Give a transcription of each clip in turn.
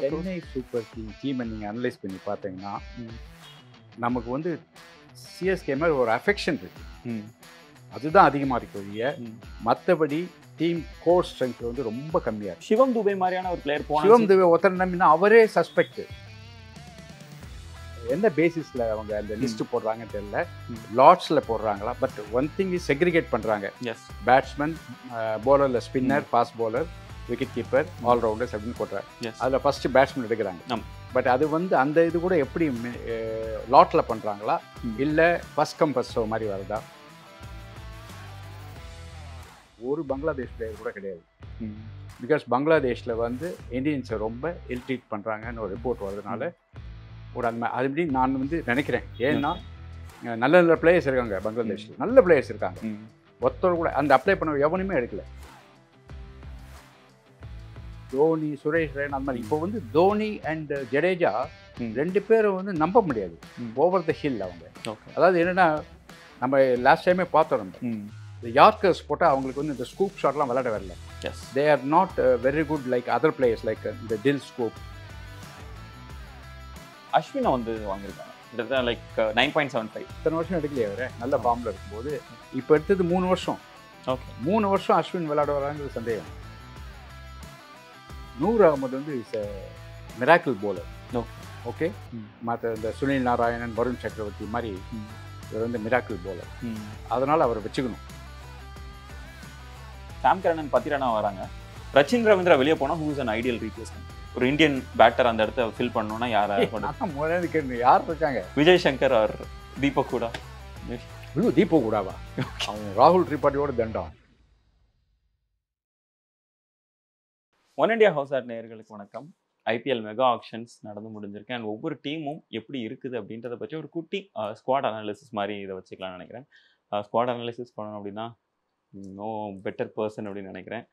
Chennai super king டீமை நீங்கள் analyse பண்ணி பார்த்தீங்கன்னா நமக்கு வந்து சிஎஸ்கே மேலே ஒரு அஃபெக்ஷன் இருக்குது. அதுதான் அதிகமாக இருக்கு ஒழிய மற்றபடி டீம் கோர் ஸ்ட்ரென்த் வந்து ரொம்ப கம்மியாக இருக்குது. சிவம் துபே மாதிரியான ஒரு பிளேயர் போன சிவம் துபே ஒருத்தர் நம்பினா அவரே சஸ்பெக்ட். எந்த பேசிஸில் அவங்க அந்த லிஸ்ட் போடுறாங்கன்னு தெரியல. லாட்ஸில் போடுறாங்களா? But one thing is segregate பண்ணுறாங்க. பேட்ஸ்மேன், போலரில் spinner, fast bowler, wicket keeper, all rounders அப்படின்னு போடுறாங்க. அதில் ஃபஸ்ட்டு பேட்ஸ்மேன் எடுக்கிறாங்க. பட் அது வந்து அந்த இது கூட எப்படி லாட்டில் பண்ணுறாங்களா இல்லை ஃபஸ்ட் கம் ஃபஸ்ட் ஷோ மாதிரி வருதா? ஒரு பங்களாதேஷ் பிளேயர் கூட கிடையாது. பிகாஸ் பங்களாதேஷில் வந்து இந்தியன்ஸை ரொம்ப இல் ட்ரீட் பண்ணுறாங்கன்னு ஒரு ரிப்போர்ட் வர்றதுனால ஒரு அந்த அதுபடி நான் வந்து நினைக்கிறேன். ஏன்னா நல்ல நல்ல பிளேயர்ஸ் இருக்காங்க பங்களாதேஷில், நல்ல பிளேயர்ஸ் இருக்காங்க. ஒருத்தர் கூட அந்த அப்ளை பண்ண எவனுமே எடுக்கல. தோனி, சுரேஷ் ரெய்னா அந்த மாதிரி. இப்போ வந்து தோனி அண்ட் ஜடேஜா ரெண்டு பேரும் வந்து நம்ப முடியாது. ஓவர் த ஹில் அவங்க. அதாவது என்னென்னா நம்ம லாஸ்ட் டைமே பார்த்தோம். நம்ம இந்த யார்க்கர்ஸ் போட்டால் அவங்களுக்கு வந்து இந்த ஸ்கூப் ஷாட்லாம் விளையாட வரல. They are not very good like other players like இந்த டில் ஸ்கூப். அஸ்வினை வந்து வாங்கியிருக்காங்க லைக் 9.75. இத்தனை வருஷம் எடுக்கலையே அவரை நல்ல ஃபார்மில் இருக்கும்போது. இப்போ எடுத்தது 3 வருஷம். ஓகே, 3 வருஷம் அஸ்வின் விளையாட வராங்கிறது சந்தேகம். நூர் அகமது வந்து is a miracle bowler. Okay, மற்ற இந்த சுனில் நாராயணன், வருண் சக்கரவர்த்தி மாதிரி இவர் வந்து மிராக்கிள் போலர். அதனால் அவரை வச்சுக்கணும். சாம் கரன், பத்திரானா வராங்க. ரச்சின் ரவீந்திரா வெளியே போனால் ஹூஸ் அன் ஐடியல் ரீப்ளேஸ்மெண்ட்? ஒரு இந்தியன் பேட்டர் அந்த இடத்த ஃபில் பண்ணணும்னா யார் இருக்காங்க? விஜய் சங்கர் ஆர் தீபக் கூடா? தீபக் கூடாவா? அவங்க ராகுல் திரிபாட்டியோட தண்டம். ஒன் இண்டியா ஹவுஸ் ஆட் நேயர்களுக்கு வணக்கம். ஐபிஎல் மெகா ஆக்ஷன்ஸ் நடந்து முடிஞ்சிருக்கு. அண்ட் ஒவ்வொரு டீமும் எப்படி இருக்குது அப்படின்றத பற்றி ஒரு குட்டி ஸ்குவாட் அனாலிசிஸ் மாதிரி இதை வச்சுக்கலாம்னு நினைக்கிறேன். ஸ்குவாட் அனாலிசிஸ் பண்ணணும் அப்படின்னா நோ பெட்டர் பர்சன் அப்படின்னு நினைக்கிறேன்.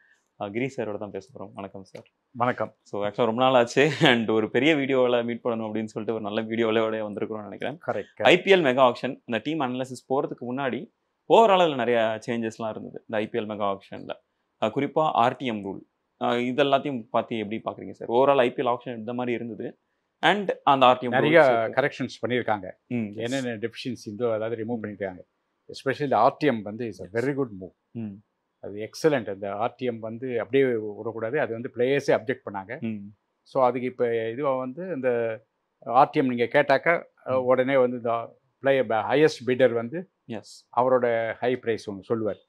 கிரி சாரோட தான் பேச போகிறோம். வணக்கம் சார். வணக்கம். ஸோ ஆக்சுவலாக ரொம்ப நாள் ஆச்சு அண்ட் ஒரு பெரிய வீடியோவில் மீட் பண்ணணும் அப்படின்னு சொல்லிட்டு ஒரு நல்ல வீடியோவோட வந்திருக்கிறோம்னு நினைக்கிறேன். கரெக்ட். ஐபிஎல் மெகா ஆக்ஷன் இந்த டீம் அனாலிசிஸ் போகிறதுக்கு முன்னாடி ஓவராலில் நிறைய சேஞ்சஸ்லாம் இருந்தது இந்த ஐபிஎல் மெகா ஆக்ஷனில். குறிப்பாக ஆர்டிஎம் ரூல் இதெல்லாத்தையும் பார்த்து எப்படி பார்க்குறீங்க சார்? ஓவரால் ஐபிஎல் ஆக்ஷன் இந்த மாதிரி இருந்தது அண்ட் அந்த ஆர்டிஎம் நிறைய கரெக்ஷன்ஸ் பண்ணியிருக்காங்க. என்னென்ன டெஃபிஷியன்சி இருந்தோ அதாவது ரிமூவ் பண்ணியிருக்காங்க. எஸ்பெஷலி இந்த ஆர்டிஎம் வந்து it's a very good move. அது எக்ஸலண்ட். அந்த ஆர்டிஎம் வந்து அப்படியே விடக்கூடாது. அது வந்து பிளேயர்ஸே அப்ஜெக்ட் பண்ணாங்க. ஸோ அதுக்கு இப்போ இதுவாக வந்து இந்த ஆர்டிஎம் நீங்கள் கேட்டாக்கா உடனே வந்து இந்த பிளேயர் ஹையஸ்ட் பிடர் வந்து அவரோட ஹை ப்ரைஸ் ஒன்று சொல்லுவார்.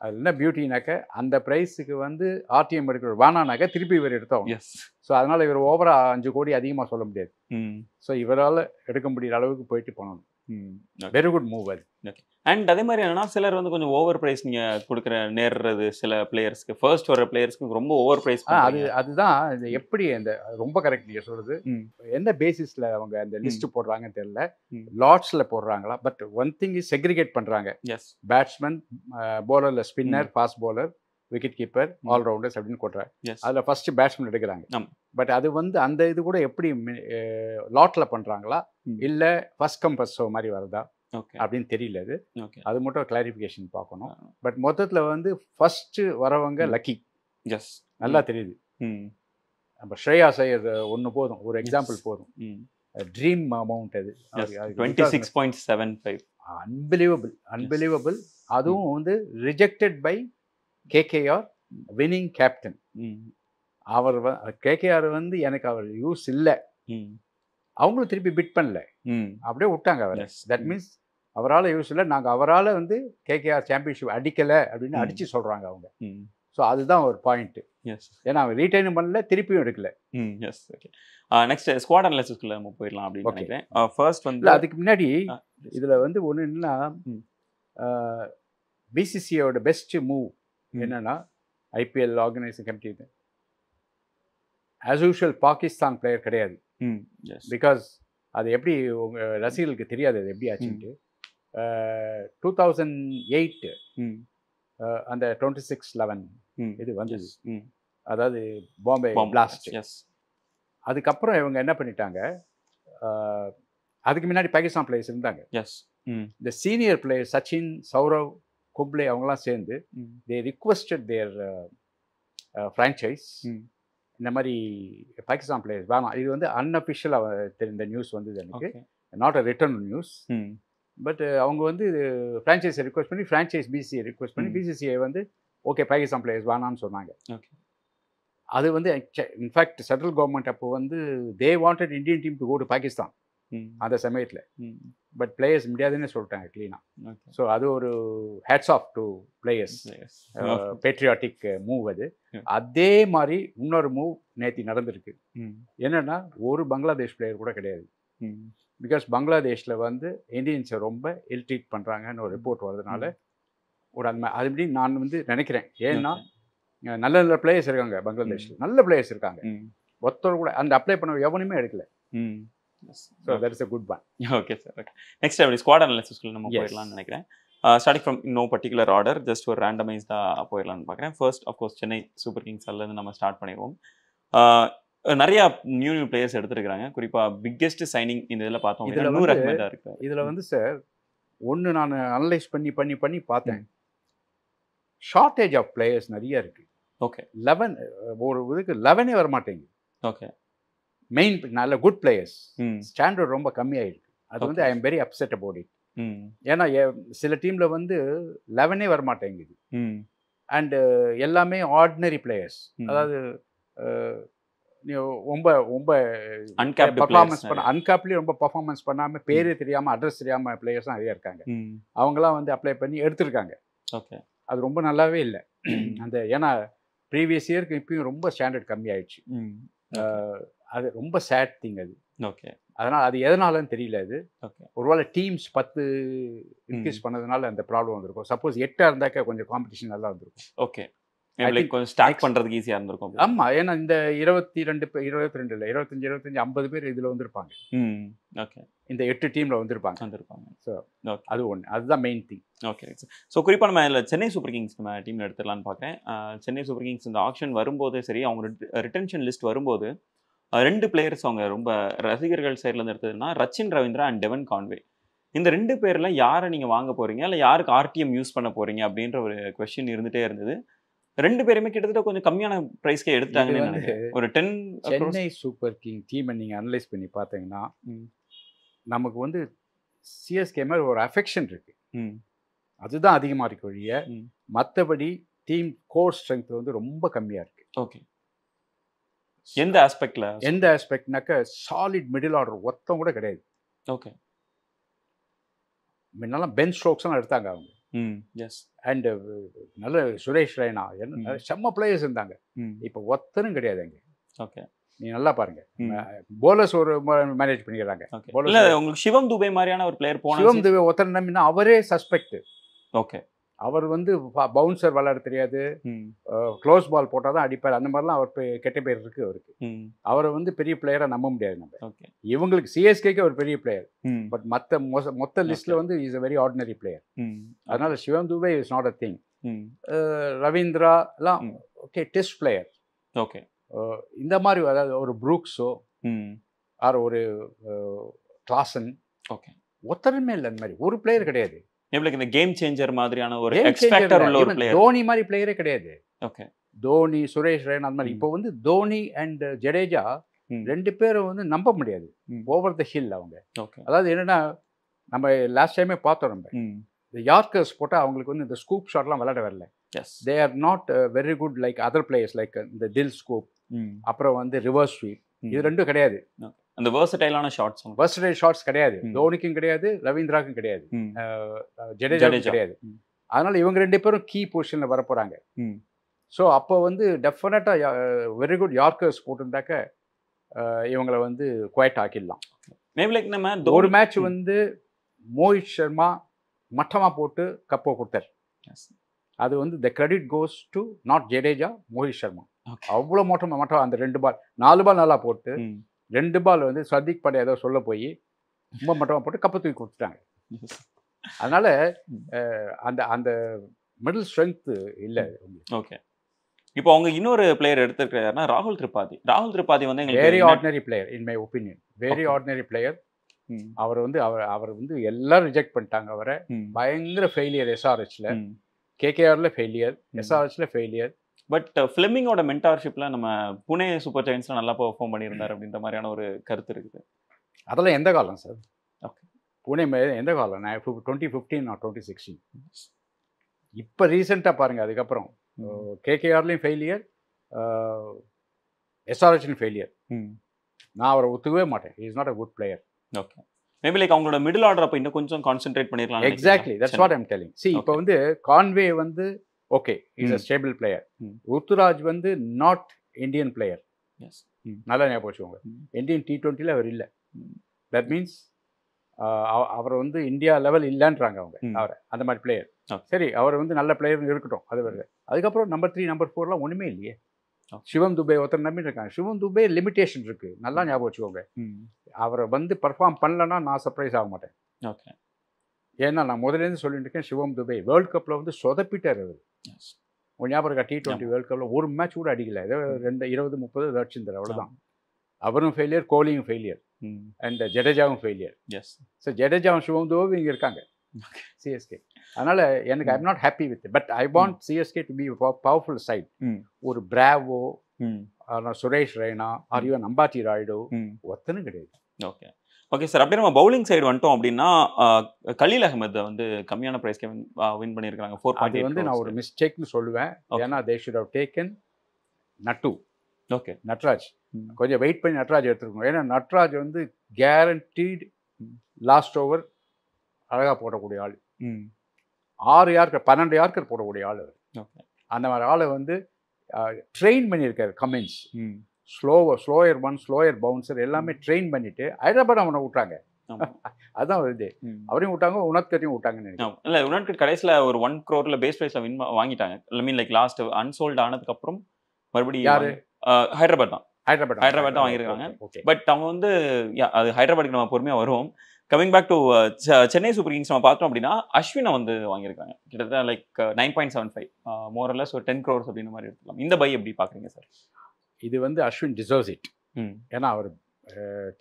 அது என்ன பியூட்டினாக்க அந்த ப்ரைஸுக்கு வந்து ஆர்டிஎம் எடுக்கிற வேணானாக்க திருப்பி இவர் எடுத்தோம். ஸோ அதனால் இவர் ஓவராக 5 கோடி அதிகமாக சொல்ல முடியாது. ஸோ இவரால் எடுக்க முடிகிற அளவுக்கு போயிட்டு பண்ணணும். வெரி குட் மூவ் அது. ஓகே. அண்ட் அதே மாதிரி என்னன்னா சிலர் வந்து கொஞ்சம் ஓவர் ப்ரைஸ் நீங்கள் கொடுக்குற நேர்றது சில பிளேயர்ஸ்க்கு ஃபர்ஸ்ட் வர பிளேயர்ஸ்க்கு ரொம்ப ஓவர் ப்ரைஸ். அதுதான் இது எப்படி அந்த ரொம்ப கரெக்ட் நீங்கள் சொல்கிறது. எந்த பேசிஸில் அவங்க அந்த லிஸ்ட் போடுறாங்கன்னு தெரியல. லாட்ஸில் போடுறாங்களா? But one thing is segregate பண்ணுறாங்க. பேட்ஸ்மேன், போலரில் spinner, fast bowler, wicket keeper, all rounders அப்படின்னு போடுறாங்க. அதில் ஃபஸ்ட்டு பேட்ஸ்மேன் எடுக்கிறாங்க. பட் அது வந்து அந்த இது கூட எப்படி லாட்டில் பண்ணுறாங்களா இல்லை ஃபஸ்ட் கம் ஃபஸ்ட் ஷோ மாதிரி வருதா அப்படின்னு தெரியல. அது மட்டும் கிளாரிஃபிகேஷன் பார்க்கணும். பட் மொத்தத்தில் வந்து ஃபஸ்ட்டு வரவங்க லக்கி. நல்லா தெரியுது. நம்ம ஸ்ரேயாஸ் ஐயர் ஒன்று போதும், ஒரு எக்ஸாம்பிள் போதும். ட்ரீம் அமௌண்ட் அது 26.75. அன்பிலீவபிள். அதுவும் வந்து rejected by KKR winning captain. அவர் கேகேஆர் வந்து எனக்கு அவர் யூஸ் இல்லை, அவங்களும் திருப்பி பிட் பண்ணல, அப்படியே விட்டாங்க அவர். தட் மீன்ஸ் அவரால் யூஸ் இல்லை, நாங்கள் அவரால் வந்து கேகேஆர் சாம்பியன்ஷிப் அடிக்கலை அப்படின்னு அடித்து சொல்கிறாங்க அவங்க. ஸோ அதுதான் ஒரு பாயிண்ட்டு. ஏன்னா அவங்க ரீட்டைனும் பண்ணல, திருப்பியும் எடுக்கல. நெக்ஸ்ட் ஸ்குவாட் அனாலிசிஸ்க்குள்ள நம்ம போயிடலாம் அப்படின்னு நினைக்கிறேன். ஃபர்ஸ்ட் வந்து அதுக்கு முன்னாடி இதில் வந்து ஒன்று என்னன்னா பிசிசிஐயோட பெஸ்ட் மூவ் என்னன்னா IPL organising committee as usual Pakistan player கிடையாது. பிகாஸ் அது எப்படி உங்கள் ரசிகர்களுக்கு தெரியாது அது எப்படி ஆச்சுன்ட்டு. 2008 அந்த 26/11 இது வந்தது, அதாவது பாம்பே பிளாஸ்ட். அதுக்கப்புறம் இவங்க என்ன பண்ணிட்டாங்க, அதுக்கு முன்னாடி பாகிஸ்தான் பிளேயர்ஸ் இருந்தாங்க. இந்த சீனியர் பிளேயர் சச்சின், சௌரவ், குப்ளே அவங்களாம் சேர்ந்து தே ரிக்வெஸ்டட் தேர் ஃப்ரான்ச்சைஸ் இந்த மாதிரி பாகிஸ்தான் பிளேயர்ஸ் வேணாம். இது வந்து அன்அஃபிஷியலாக தெரிந்த நியூஸ் வந்தது எனக்கு, not a written news. But அவங்க வந்து ஃப்ரான்ச்சைஸை ரிக்வெஸ்ட் பண்ணி பிசிசிஐ ரிக்வெஸ்ட் பண்ணி பிசிசிஐ வந்து ஓகே பாகிஸ்தான் பிளேயர்ஸ் வேணான்னு சொன்னாங்க. அது வந்து இன்ஃபேக்ட் சென்ட்ரல் கவர்மெண்ட் அப்போ வந்து they wanted Indian team to go to Pakistan அந்த சமயத்தில். பட் பிளேயர்ஸ் முடியாதுன்னு சொல்லிட்டாங்க க்ளீனாக. ஸோ அது ஒரு hats off to players, patriotic move அது. அதே மாதிரி இன்னொரு மூவ் நேற்று நடந்திருக்கு. என்னென்னா ஒரு பங்களாதேஷ் பிளேயர் கூட கிடையாது. பிகாஸ் பங்களாதேஷில் வந்து இந்தியன்ஸை ரொம்ப இல் ட்ரீட் பண்ணுறாங்கன்னு ஒரு ரிப்போர்ட் வர்றதுனால ஒரு அந்த அது எப்படி நான் வந்து நினைக்கிறேன். ஏன்னா நல்ல நல்ல பிளேயர்ஸ் இருக்காங்க பங்களாதேஷில், நல்ல பிளேயர்ஸ் இருக்காங்க. ஒருத்தர் கூட அந்த அப்ளை பண்ண எவனுமே எடுக்கல. So that is a good one. Okay sir. Okay, next அப்படி ஸ்குவாட் அனாலிசிஸ்க்கு நம்ம போயிடலாம்னு நினைக்கிறேன். Starting from no particular order, just ஒரு ரேண்டமைஸ்டாக போயிடலாம்னு பார்க்குறேன். First of course Chennai Super Kings அல்லது நம்ம ஸ்டார்ட் பண்ணிடுவோம். நிறையா நியூ பிளேயர்ஸ் எடுத்துருக்காங்க. குறிப்பாக பிக்கெஸ்ட் சைனிங் இந்த இதில் பார்த்தோம். இதில் நூர் அஹ்மதா இருக்கு. இதில் வந்து சார் ஒன்று நான் அனலைஸ் பண்ணி பார்த்தேன். ஷார்ட்டேஜ் ஆஃப் பிளேயர்ஸ் நிறைய இருக்குது. ஓகே, 11 ஒரு இதுக்கு 11ஏ வரமாட்டேங்குது. ஓகே, மெயின் நல்ல குட் பிளேயர்ஸ் ஸ்டாண்டர்ட் ரொம்ப கம்மியாயிருக்கு. அது வந்து I am very upset about it. ஏன்னா சில டீம்ல வந்து 11ஏ வரமாட்டேங்குது. அண்டு எல்லாமே ஆர்டினரி பிளேயர்ஸ். அதாவது ரொம்ப ரொம்ப பர்ஃபார்மன்ஸ் பண்ண அன்கேப்லேயும் ரொம்ப பர்ஃபார்மன்ஸ் பண்ணாமல் பேரே தெரியாமல் அட்ரஸ் தெரியாமல் பிளேயர்ஸ் தான் நிறைய இருக்காங்க. அவங்களாம் வந்து அப்ளை பண்ணி எடுத்திருக்காங்க. ஓகே, அது ரொம்ப நல்லாவே இல்லை அந்த. ஏன்னா ப்ரீவியஸ் இயருக்கு இப்பயும் ரொம்ப ஸ்டாண்டர்ட் கம்மியாயிடுச்சு. அது ரொம்ப சேட் திங் அது. ஓகே, அதனால் அது எதனாலன்னு தெரியல. அது ஓகே, ஒருவேளை டீம்ஸ் 10 இன்க்ரீஸ் பண்ணதுனால அந்த ப்ராப்ளம் வந்திருக்கும். சப்போஸ் 8 இருந்தாக்க கொஞ்சம் காம்படிஷன் நல்லா இருந்திருக்கும். ஓகே, கொஞ்சம் ஸ்டார்ட் பண்ணுறதுக்கு ஈஸியாக இருந்திருக்கும். ஆமாம், ஏன்னா இந்த 22 இல்லை 25 50 பேர் இதில் வந்திருப்பாங்க. ஓகே, இந்த 8 டீமில் வந்திருப்பாங்க. ஸோ அது ஒன்று, அதுதான் மெயின் திங். ஓகே, ஸோ குறிப்பாக நம்ம இதில் சென்னை சூப்பர் கிங்ஸ் நம்ம டீமில் எடுத்துடலான்னு பார்க்குறேன். சென்னை சூப்பர் கிங்ஸ் இந்த ஆக்ஷன் வரும்போது சரி, அவங்க ரிட்டன்ஷன் லிஸ்ட் வரும்போது 2 பிளேயர்ஸ் அவங்க ரொம்ப ரசிகர்கள் சைட்லேருந்து எடுத்ததுன்னா Rachin Ravindra and Devon Conway. இந்த 2 பேரில் யாரை நீங்கள் வாங்க போகிறீங்க, இல்லை யாருக்கு ஆர்டிஎம் யூஸ் பண்ண போகிறீங்க அப்படின்ற ஒரு கொஸ்டின் இருந்துகிட்டே இருந்தது. 2 பேருமே கிட்டத்தட்ட கொஞ்சம் கம்மியான ப்ரைஸ்க்கே எடுத்தாங்கன்னு ஒரு 10. சென்னை சூப்பர் கிங் டீமை நீங்கள் அனலைஸ் பண்ணி பார்த்தீங்கன்னா நமக்கு வந்து சிஎஸ்கே மாதிரி ஒரு அஃபெக்ஷன் இருக்கு. அதுதான் அதிகமாக இருக்கு வழிய. மற்றபடி டீம் கோர் ஸ்ட்ரென்த் வந்து ரொம்ப கம்மியாக இருக்கு. ஓகே, எந்த ஆஸ்பெக்ட்னாக்க சாலிட் மிடில் ஆர்டர் ஒருத்தம் கூட கிடையாது. ஓகே, முன்னெல்லாம் பென் ஸ்ட்ரோக்ஸ்லாம் எடுத்தாங்க அவங்க. அண்ட் நல்ல சுரேஷ் ரெய்னா என்ன செம்ம பிளேயர்ஸ் இருந்தாங்க. இப்போ ஒத்தனும் கிடையாது அங்கே. ஓகே, நீ நல்லா பாருங்க, போலர்ஸ் ஒரு மேனேஜ் பண்ணிக்கிறாங்க. உங்களுக்கு சிவம் துபே மாதிரியான ஒரு பிளேயர் போனா, சிவம் துபே ஒத்தனை நம்பினா அவரே சஸ்பெக்ட். ஓகே, அவர் வந்து பவுன்சர் விளையாட தெரியாது, க்ளோஸ் பால் போட்டால் தான் அடிப்பார். அந்த மாதிரிலாம் அவர் கெட்ட பேர் இருக்குது அவருக்கு. அவரை வந்து பெரிய பிளேயராக நம்ப முடியாது நம்ம. இவங்களுக்கு சிஎஸ்கேக்கு ஒரு பெரிய பிளேயர், பட் மொத்த லிஸ்ட்டில் வந்து is a very ordinary player. அதனால Shivam Dube is not a thing. Ravindra எல்லாம் ஓகே டெஸ்ட் பிளேயர். ஓகே, இந்த மாதிரி அதாவது ஒரு ப்ரூக்ஸோ ஆர் ஒரு கிளாசன், ஓகே, ஒத்தருமே இல்லை. அந்த மாதிரி ஒரு பிளேயர் கிடையாது. இந்த கேம் சேஞ்சர் மாதிரியான ஒரு எக்ஸ்பெக்டர் உள்ள ஒரு பிளேயர். தோனி மாதிரி பிளேயரே கிடையாது. ஓகே, தோனி, சுரேஷ் ரெய்னா அந்த மாதிரி. இப்போ வந்து தோனி அண்ட் ஜடேஜா 2 பேரும் வந்து நம்ப முடியாது. ஓவர் த ஹில் அவங்க. அதாவது என்னன்னா, நம்ம லாஸ்ட் டைமே பார்த்தோம், நம்ம இந்த யார்க்கர்ஸ் போட்டால் அவங்களுக்கு வந்து இந்த ஸ்கூப் ஷாட்லாம் விளையாட வரல. They are not very good like other players like இந்த தில் ஸ்கூப், அப்புறம் வந்து ரிவர்ஸ் ஸ்வீப். இது 2 கிடையாது. அந்த வெர்சடைலான ஷாட்ஸ், வெர்சடைல் ஷாட்ஸ் கிடையாது. தோனிக்கும் கிடையாது, ரவீந்திராக்கும் கிடையாது, ஜடேஜாவுக்கும் கிடையாது. அதனால இவங்க 2 பேரும் கீ பொசிஷனில் வர போகிறாங்க. ஸோ அப்போ வந்து டெஃபினட்டாக வெரி குட் யார்க்கர்ஸ் போட்டிருந்தாக்க இவங்களை வந்து குவைட் ஆக்கிடலாம். மேபி லைக் நம்ம ஒரு மேட்ச் வந்து மோஹித் சர்மா மட்டமாக போட்டு கப்போ கொடுத்தார். அது வந்து the credit goes to not Jadeja, Mohit Sharma. அவ்வளோ மட்டம் அந்த 2 பால் 4 பால் நல்லா போட்டு 2 பால் வந்து சர்திக் பாண்டியா ஏதோ சொல்ல போய் ரொம்ப மட்டமாக போட்டு கப்பை தூக்கி கொடுத்துட்டாங்க. அதனால அந்த அந்த மிடில் ஸ்ட்ரென்த் இல்லை. ஓகே, இப்போ அவங்க இன்னொரு பிளேயர் எடுத்துருக்காருன்னா ராகுல் திரிபாதி. ராகுல் திரிபாதி வந்து very ordinary player in my opinion. Very ordinary player. அவர் வந்து அவர் வந்து எல்லாரும் ரிஜெக்ட் பண்ணிட்டாங்க அவரை. பயங்கர ஃபெயிலியர். எஸ்ஆர்ஹெச்ல, கேகேஆர்ல ஃபெயிலியர், எஸ்ஆர்ஹெச்ல ஃபெயிலியர். பட் ஃபிளெமிங்கோட மென்டார்ஷிப்ல நம்ம புனே சூப்பர் ஜெயின்ஸ்ல நல்லா பெர்ஃபார்ம் பண்ணியிருந்தார் அப்படின்ற மாதிரியான ஒரு கருத்து இருக்குது. அதெல்லாம் எந்த காலம் சார்? ஓகே. புனே எந்த காலம்? நான் 2015 ஆர் 2016. இப்போ ரீசெண்டாக பாருங்கள். அதுக்கப்புறம் கேகேஆர்லேயும் ஃபெயிலியர், எஸ்ஆர்ஹெச்லையும் ஃபெயிலியர். நான் அவரை ஒத்துக்கவே மாட்டேன். Is not a good player. Okay. Maybe like அவங்களோட மிடில் ஆர்டர் அப்போ இன்னும் கொஞ்சம் கான்சென்ட்ரேட் பண்ணிருக்கலாம். Exactly, that's what I'm telling. C இப்போ வந்து கான்வே வந்து okay, is a stable player. Ruturaj வந்து நாட் இந்தியன் பிளேயர். நல்லா ஞாபகம் வச்சுக்கோங்க. இந்தியன் T20 அவர் இல்லை. தட் மீன்ஸ் அவர் வந்து இந்தியா லெவல் இல்லைன்றாங்க அவங்க. அவரை அந்த மாதிரி பிளேயர். சரி, அவர் வந்து நல்ல பிளேயர்னு இருக்கட்டும், அது வருது. அதுக்கப்புறம் நம்பர் 3 நம்பர் 4லாம் ஒன்றுமே இல்லையே. சிவம் துபே ஒருத்தர் நம்பிட்டு இருக்காங்க. சிவம் துபே லிமிடேஷன் இருக்கு, நல்லா ஞாபகம் வச்சுக்கோங்க. அவரை வந்து பர்ஃபார்ம் பண்ணலன்னா நான் சர்ப்ரைஸ் ஆக மாட்டேன். ஓகே. ஏன்னா நான் முதலேருந்து சொல்லிட்டு இருக்கேன், சிவம் துபே வேர்ல்ட் கப்பில் வந்து சொதப்பிட்டார் அவர். ஒரு ஞாபகம் இருக்கா? T20 வேர்ல்ட் கப்பில் ஒரு மேட்ச் கூட அடிக்கல. ஏதோ 20-30 அடிச்சிருந்தார், அவ்வளோதான். அவரும் ஃபெயிலியர், கோலியும் ஃபெயிலியர், அண்ட் ஜடேஜாவும் ஃபெயிலியர். ஸோ ஜடேஜாவும் சிவம் துபேவும் இங்கே இருக்காங்க சிஎஸ்கே. அதனால் எனக்கு I am not happy with, but I want CSK to be powerful side. ஒரு Bravo, Suresh Raina or even Ambati Rayudu ஒத்தனும் கிடையாது. ஓகே. Okay sir. அப்படியே நம்ம பவுலிங் சைடு வந்துட்டோம் அப்படின்னா கலீல் அகமது வந்து கம்மியான பிரைஸ்க்கு வின் பண்ணியிருக்காங்க. 4.8 வந்து நான் ஒரு மிஸ்டேக்னு சொல்லுவேன். ஏன்னா தே ஷுட் ஹவ் டேக்கன் நட்டு. ஓகே. நட்ராஜ் கொஞ்சம் வெயிட் பண்ணி நட்ராஜ் எடுத்துருக்கணும். ஏன்னா நட்ராஜ் வந்து கேரண்டீட் லாஸ்ட் ஓவர் அழகாக போடக்கூடிய ஆள். 6 யார்க்கர் 12 யார்க்கர் போடக்கூடிய ஆள் அவர். அந்த மாதிரி ஆளை வந்து ட்ரெயின் பண்ணியிருக்காரு Cummins. Slower one, slower bouncer எல்லாமே ட்ரெயின் பண்ணிட்டு ஹைதராபாத் அவனை விட்டாங்க. அதுதான் வருது. அவரையும் விட்டாங்க, உனத்கட்டையும் விட்டாங்கன்னு நினைக்கிறேன். இல்லை, உனத்கட் கடைசியில் ஒரு 1 crore பேஸ் ப்ரைஸில் வின் வாங்கிட்டாங்க. ஐ மீன் லைக் லாஸ்ட் அன்சோல்டு ஆனதுக்கப்புறம் மறுபடியும் யார்? ஹைதராபாத் தான் வாங்கியிருக்காங்க. பட் அவங்க வந்து அது ஹைதராபாத்துக்கு நம்ம பொறுமையாக வருவோம். Coming back to Chennai Super Kings நம்ம பார்த்தோம் அப்படின்னா அஸ்வினை வந்து வாங்கியிருக்காங்க. கிட்டத்தட்ட லைக் 9.75 மோரலஸ் ஒரு 10 crores அப்படின்ற மாதிரி எடுத்துக்கலாம். இந்த பை எப்படி பார்க்குறீங்க சார்? இது வந்து அஸ்வின் டிசர்வ்ஸ் இட். ஏன்னா அவர்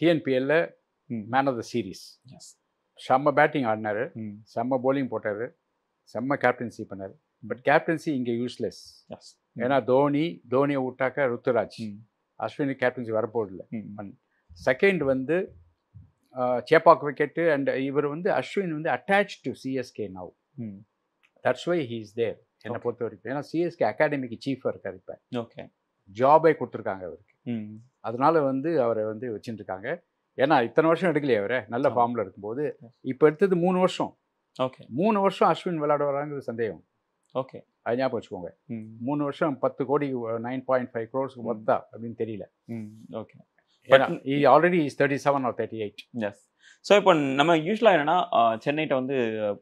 டிஎன்பிஎல்ல மேன் ஆஃப் த சீரீஸ், செம்ம பேட்டிங் ஆடினார், செம்ம போலிங் போட்டார், செம்ம கேப்டன்சி பண்ணார். பட் கேப்டன்சி இங்கே யூஸ்லெஸ். ஏன்னா தோனியை விட்டாக்க ருத்துராஜ், அஸ்வினுக்கு கேப்டன்சி வரப்போதில்லை. செகண்ட் வந்து சேப்பாக் விக்கெட்டு. அண்ட் இவர் வந்து அஸ்வின் வந்து attach to CSK now. That's why he is there என்னை பொறுத்த வரைக்கும். ஏன்னா சிஎஸ்கே அகாடமிக்கு சீஃபாக இருக்கார் இப்போ. ஓகே. ஜாபே கொடுத்துருக்காங்க அவருக்கு. அதனால வந்து அவரை வந்து வச்சுட்டு இருக்காங்க. ஏன்னா இத்தனை வருஷம் எடுக்கலையே அவரை, நல்ல ஃபார்மில் இருக்கும்போது. இப்போ எடுத்தது 3 வருஷம். ஓகே. 3 வருஷம் அஸ்வின் விளையாட வராங்கிறது சந்தேகம். ஓகே. அது ஞாபகம் வச்சுக்கோங்க. 3 வருஷம் 10 கோடி 9.5 crores மொத்தா அப்படின்னு தெரியல. ஓகே. Already is 37 or 38. Yes. So இப்போ நம்ம யூஸ்வலாக என்னன்னா சென்னைட்ட வந்து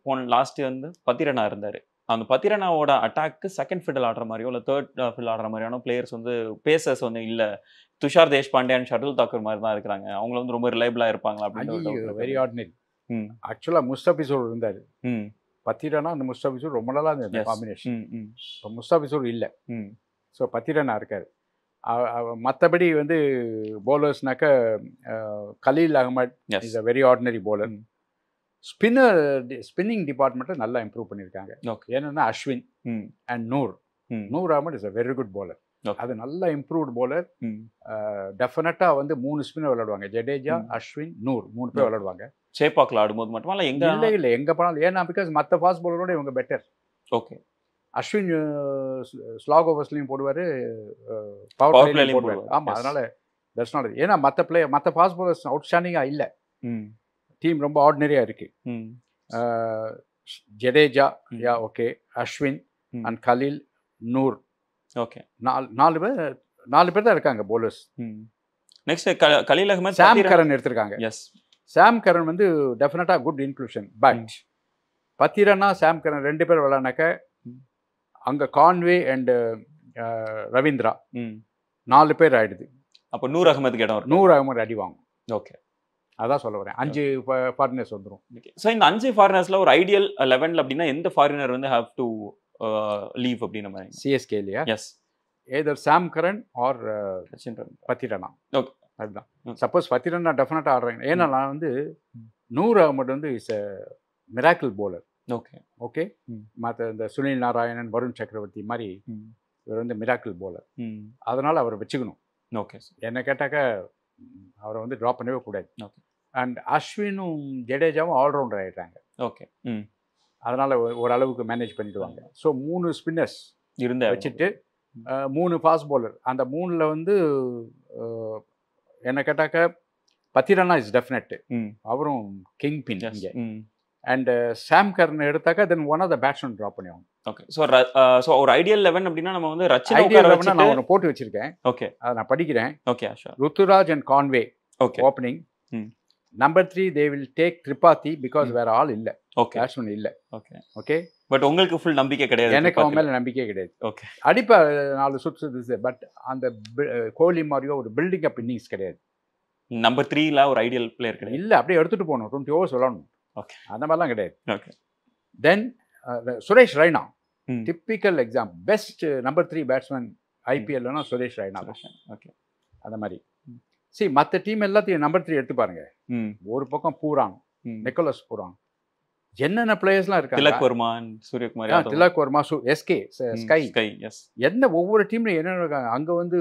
போன லாஸ்ட் வந்து பத்திரனா இருந்தார். அந்த பத்திரனாவோட அட்டாக்கு செகண்ட் ஃபிடல் ஆடுற மாதிரியோ இல்லை தேர்ட் ஃபிடல் ஆடுற மாதிரியான பிளேயர்ஸ் வந்து பேசர்ஸ் வந்து இல்லை. துஷார் தேஷ்பாண்டே அண்ட் ஷர்துல் தாக்கூர் மாதிரி தான் இருக்கிறாங்க. அவங்க வந்து ரொம்ப ரிலையபிளாக இருப்பாங்களா அப்படின்னு. Very ordinary. ஆக்சுவலாக முஸ்தபிசூர் இருந்தார். பத்திரனா அந்த முஸ்தபிசூர் ரொம்ப நாளாக இருந்தது காம்பினேஷன். இப்போ முஸ்தபிசூர் இல்லை. ஸோ பத்திரனா இருக்கார். மற்றபடி வந்து பவுலர்ஸ்னாக்க Khaleel Ahmed is a very ordinary bowler. Spinning டிபார்ட்மெண்ட்டில் நல்லா இம்ப்ரூவ் பண்ணியிருக்காங்க. ஏன்னா Ashwin and Noor Ahmad is a very good bowler. அது நல்ல இம்ப்ரூவ்ட் பவுலர். டெஃபினட்டாக வந்து 3 ஸ்பின்னர் விளையாடுவாங்க. ஜடேஜா, அஸ்வின், 3 பேர் விளையாடுவாங்க. சேப்பாக்கில் ஆடும்போது மட்டுமா இல்லை எங்கே போனாலும். ஏன்னா பிகாஸ் மற்ற ஃபாஸ்ட் பவுலரோட இவங்க பெட்டர். ஓகே. அஸ்வின் ஸ்லாக் ஓவர்ஸ்லையும் போடுவார், பவர் பிளேலையும் போடுவார். ஆமாம், அதனால தட்ஸ் நாட். ஏன்னா மற்ற ஃபாஸ்ட் பவுலர்ஸ் அவுட்ஸ்டாண்டிங்காக இல்லை. டீம் ரொம்ப ஆர்டினரியாக இருக்கு. Jadeja, okay, Ashwin and Khaleel, Noor. Okay. 4 பேர் தான் இருக்காங்க bowlers. Next Khaleel Ahmed, Sam Curran எடுத்திருக்காங்க. எஸ். சாம் கரன் வந்து டெஃபினட்டாக good inclusion. But Pathirana Sam Curran 2 பேர் விளையாடினாக்க அங்கே கான்வே அண்ட் ரவீந்திரா 4 பேர் ஆயிடுது. அப்போ நூர் அகமதுக்கு இடம், நூர் அகமது அடி வாங்கும். ஓகே. அதான் சொல்ல வரேன். 5 ஃபாரினர்ஸ் வந்துடும். ஸோ இந்த 5 ஃபாரினர்ஸில் ஒரு ஐடியல் 11 அப்படின்னா எந்த ஃபாரினர் வந்து ஹேவ் டு லீவ் அப்படின்ற மாதிரி? சிஎஸ்கே இல்லையா? எஸ். ஏதர் சாம் கரன் ஆர் பத்திரனா. ஓகே. அதுதான். சப்போஸ் பத்திரனா டெஃபினட்டாக ஆடுறாங்க. ஏன்னா நான் வந்து நூர் அகமது வந்து is a miracle bowler. Okay. Okay. மற்ற இந்த சுனில் நாராயணன், வருண் சக்கரவர்த்தி மாதிரி இவர் வந்து மிராக்கிள் போலர், ம். அதனால் அவரை வச்சுக்கணும். Okay sir. என்ன கேட்டாக்கா அவரை வந்து ட்ராப் பண்ணவே கூடாது. ஓகே. அண்ட் அஸ்வினும் ஜடேஜாவும் ஆல்ரவுண்டர் ஆகிட்டாங்க. ஓகே. ம். அதனால் ஓரளவுக்கு மேனேஜ் பண்ணிடுவாங்க. ஸோ 3 ஸ்பின்னர்ஸ் இருந்த வச்சுட்டு 3 ஃபாஸ்ட் பவுலர். அந்த 3ல் வந்து என்ன கேட்டாக்கா பத்திரனா இஸ் டெஃபினட், அவரும் கிங் பின் இங்கே. அண்ட் சாம் கர்ன் எடுத்தாக்கா then one of the batsman drop பண்ணுவாங்க. ஓகே. ஸோ ஒரு ஐடியல் 11 அப்படின்னா நம்ம வந்து ரச்சின் ஐடியல் 11 நான் ஒன்று போட்டு வச்சிருக்கேன். ஓகே. அதை நான் படிக்கிறேன். Okay sure. Ruturaj and Conway okay opening. Number 3 they will take Tripathi because வேற ஆள் இல்லை, ஓகே பேட்ஸ்மேன் இல்லை. Okay okay. பட் உங்களுக்கு ஃபுல் நம்பிக்கை கிடையாது? எனக்கு அவன் மேலே நம்பிக்கையே கிடையாது. ஓகே. அடிப்பா 4 சுற்று, பட் அந்த கோலி மாதிரியோ ஒரு பில்டிங் அப் இன்னிங்ஸ் கிடையாது. நம்பர் 3ல ஒரு ஐடியல் பிளேயர் கிடையாது. இல்லை, அப்படியே எடுத்துகிட்டு போகணும், 20 ஓவர்ஸ் விளாடணும். ஓகே. அந்த மாதிரிலாம் கிடையாது. Okay. Then Suresh Raina typical example, best number 3 batsman ஐபிஎல்னா சுரேஷ் ரெய்னா. ஓகே. அந்த மாதிரி மற்ற டீம் எல்லாத்தையும் நம்பர் 3 எடுத்து பாருங்க. ஒரு பக்கம் பூரான், நிக்கோலஸ் பூரான், என்னென்ன பிளேயர்ஸ்லாம் இருக்காங்க. Tilak Varma, Suryakumar Yadav, Tilak Varma, SK, Sky, yes. என்ன ஒவ்வொரு டீம்லையும் என்னென்ன இருக்காங்க. அங்கே வந்து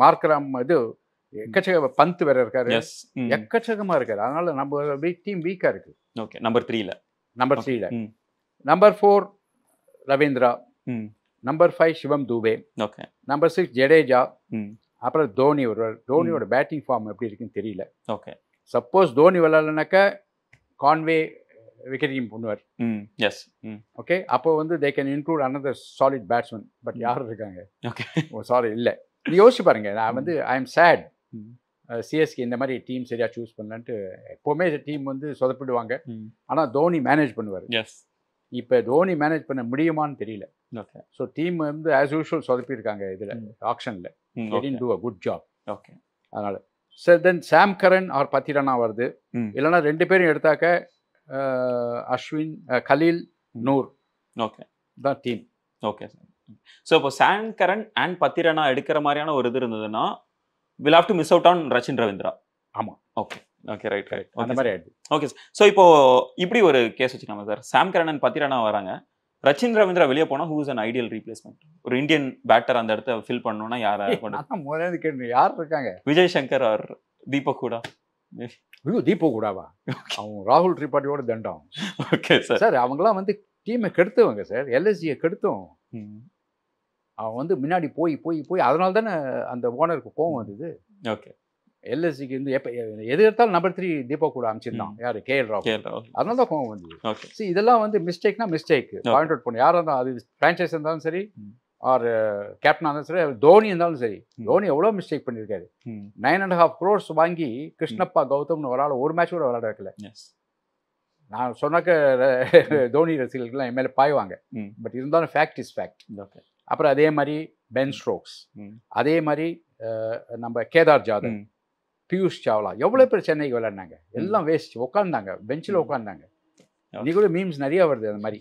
மார்க்ராம், இது எக்கச்சக்க பந்த் வேற இருக்காரு, எக்கச்சக்கமாக இருக்காரு. அதனால நம்ம டீம் வீக்காக இருக்கு. ஓகே. நம்பர் 3ல number 4 Ravindra, number 5 Shivam Dube, okay. Number 6 Jadeja, அப்புறம் தோனி வருவார். தோனியோட பேட்டிங் ஃபார்ம் எப்படி இருக்குன்னு தெரியல. ஓகே. சப்போஸ் தோனி விளையாடலனாக்கா கான்வே விக்கெட் கீப்பிங் பண்ணுவார். எஸ். ஓகே. அப்போ வந்து they can include another solid batsman. But யாரும் இருக்காங்க? ஓகே. சாரி இல்லை. நீ யோசிச்சு பாருங்க. நான் வந்து ஐ எம் சேட் சிஎஸ்கே இந்த மாதிரி டீம் சரியாக சூஸ் பண்ணலான்ட்டு. எப்போவுமே டீம் வந்து சொதப்பிடுவாங்க, ஆனால் தோனி மேனேஜ் பண்ணுவார். எஸ். இப்போ தோனி மேனேஜ் பண்ண முடியுமான்னு தெரியல. ஓகே. ஸோ டீம் வந்து ஆஸ் யூஷுவல் சொதப்பியிருக்காங்க இதில் ஆக்ஷனில். they didn't do a good job. Okay. அதனால் சார் தென் சாம் கரன் ஆர் பத்திரனா வருது. இல்லைன்னா 2 பேரும் எடுத்தாக்க அஸ்வின், கலீல், நூர். ஓகே. தான் டீம். Okay sir. ஸோ இப்போ சாம் கரன் அண்ட் பத்திரனா எடுக்கிற மாதிரியான ஒரு இது இருந்ததுன்னா will have to miss out on Rachin Ravindra. ஆமாம். ஓகே. ஓகே. ரைட். அந்த மாதிரி ஆயிடுது. ஓகே. ஸோ இப்போ இப்படி ஒரு கேஸ் வச்சுக்கலாமா sir? Sam Karan and Pathirana வராங்க, ரச்சின் ரவீந்திரா வெளியே போனால் who is an ideal replacement? ஒரு இந்தியன் பேட்டர் அந்த இடத்த ஃபில் பண்ணணும்னா யாரை முதல்ல கேட்டு யார் இருக்காங்க? விஜய் சங்கர் ஆர் தீபக் ஹூடா? தீபக் ஹூடாவா? அவன் ராகுல் திரிபாட்டியோட தண்டம். Okay sir. சார் அவங்களாம் வந்து டீமை கெடுத்தவங்க சார், எல்எஸ்ஜியை கெடுத்தோம். அவன் வந்து முன்னாடி போய் போய் போய் அதனால தானே அந்த ஓனருக்கு கோவம் வந்தது. ஓகே. எல்எஸ்சிக்கு வந்து எப்போ எது எடுத்தாலும் நம்பர் 3 தீபக் கூட அமைச்சிருந்தான். யார்? கேஎல் ராகுல். அதனால தான் கோவம் வந்தது. ஓகே. சரி, இதெல்லாம் வந்து மிஸ்டேக்னா மிஸ்டேக் பாயிண்ட் அவுட் பண்ணு. யாராக இருந்தாலும், அது ஃப்ரான்ச்சைஸ் இருந்தாலும் சரி, ஆர் கேப்டனாக இருந்தாலும் சரி, தோனி இருந்தாலும் சரி. தோனி எவ்வளோ மிஸ்டேக் பண்ணியிருக்காரு. 9.5 crores வாங்கி கிருஷ்ணப்பா கௌதம்னு ஒரு ஆள் ஒரு மேட்ச் கூட விளையாட வைக்கல. நான் சொன்னாக்க தோனி ரசிகர்களுக்கெல்லாம் என் மேலே பாய்வாங்க. பட் இருந்தாலும் ஃபேக்ட் இஸ் ஃபேக்ட். ஓகே. அப்புறம் அதே மாதிரி பென் ஸ்டோக்ஸ், அதே மாதிரி நம்ம கேதார் ஜாதவ், பியூஷ் சாவ்லா, எவ்வளோ பேர் சென்னைக்கு விளையாடினாங்க. எல்லாம் வேஸ்ட். உட்காந்தாங்க, பெஞ்சில் உட்காந்தாங்க. இன்னைக்கு கூட மீம்ஸ் நிறைய வருது அந்த மாதிரி.